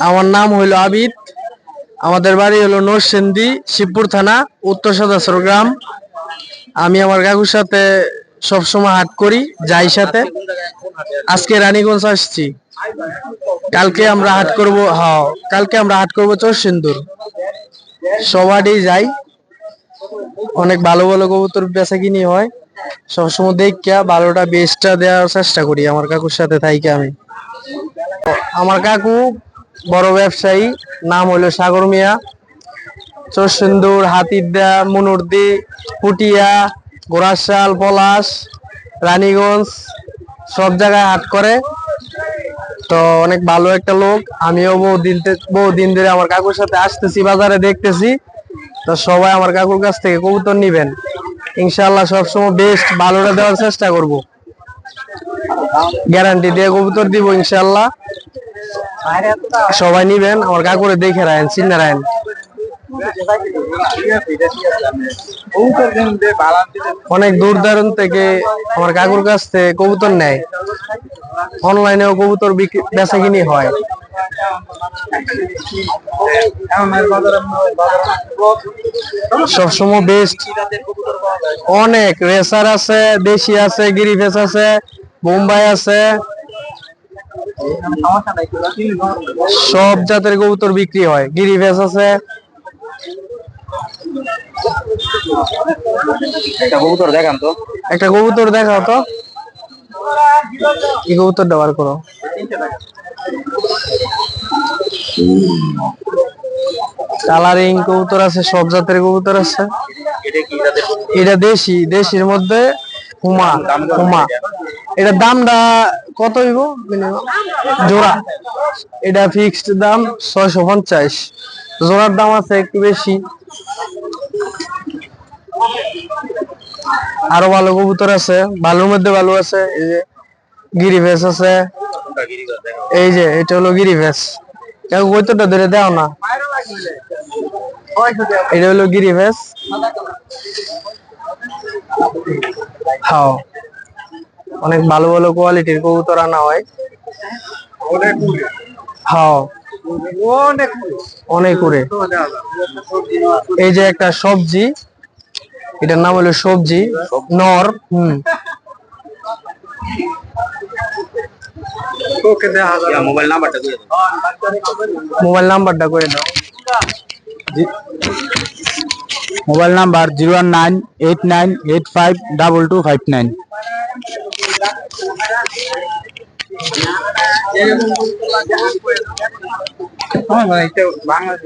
আমার নাম হইলো আবিদ। আমাদের বাড়ি হলো নরসিংদী, শিবপুর থানা, উত্তর সদস্যর গ্রাম। আমি আমার কাকুর সাথে সবসময় হাট করি, যাই সাথে। আজকে রানীগঞ্জ আসছি। কালকে আমরা হাট করব। হ্যাঁ, কালকে আমরা হাট করব চরসিন্দুর। সবারই যাই। অনেক ভালো ভালো কবুতর বেচা কিনি হয়। সবসময় দেখিয়া ভালোটা বেস্টটা দেওয়ার চেষ্টা করি আমার কাকুর সাথে থাইকে আমি। আমার কাকু বড় ব্যবসায়ী, নাম হলো সাগর মিয়া। চরসিন্দুর, হাতিরদা, মনুরদি, পুটিয়া, গোরাশাল, পলাশ, রানীগঞ্জ সব জায়গায় হাট করে। তো অনেক ভালো একটা লোক। আমিও বহুদিন ধরে আমার কাকুর সাথে আসতেছি, বাজারে দেখতেছি। তো সবাই আমার কাকুর কাছ থেকে কবুতর নিবেন, ইনশাআল্লাহ সবসময় বেস্ট ভালোটা দেওয়ার চেষ্টা করব। গ্যারান্টি দিয়ে কবুতর দিব ইনশাআল্লাহ। সবাই নিবেন, আমার কাকুরে দেখে রাখেন, চিন্তা রাখেন। অনেক দূর দূরান্ত থেকে আমার কাকুর কাছ থেকে কবুতর নেয়। অনলাইনেও কবুতর বেচা কিনি হয়। সবসময় বেস্ট। অনেক রেসার আছে, দেশি আছে, গিরিফেস আছে, বোম্বাই আছে, সব জাতের কবুতর বিক্রি হয়। গিরিফেস আছে। একটা কবুতর দেখান তো। একটা কবুতর দেখাও তো। এই কবুতর ব্যবহার করো। কালারিং কবুতর আছে, সব জাতের কবুতর আছে। এটা দেশি, দেশির মধ্যে হুমা। হুমা এটার দামটা কত হইব জোড়া? এটা ফিক্সড দাম 650। জোড়ার দাম আছে একটু বেশি। আরো ভালো কবুতর আছে, ভালোর মধ্যে ভালো আছে। এই যে গিরিভেস আছে। এই যে এটা হলো গিরিভেস। কেউ কবুতরটা ধরে দাও না। এটা হলো গিরিভেস। হ্যাঁ, অনেক ভালো ভালো কোয়ালিটির কবুতর আনা হয়। হ্যাঁ, অনেক উড়ে। এই যে একটা সবজি, এটার নাম হলো সবজি নর। মোবাইল নাম্বারটা করে দাও। Mobile number 01989852259। বাংলাদেশ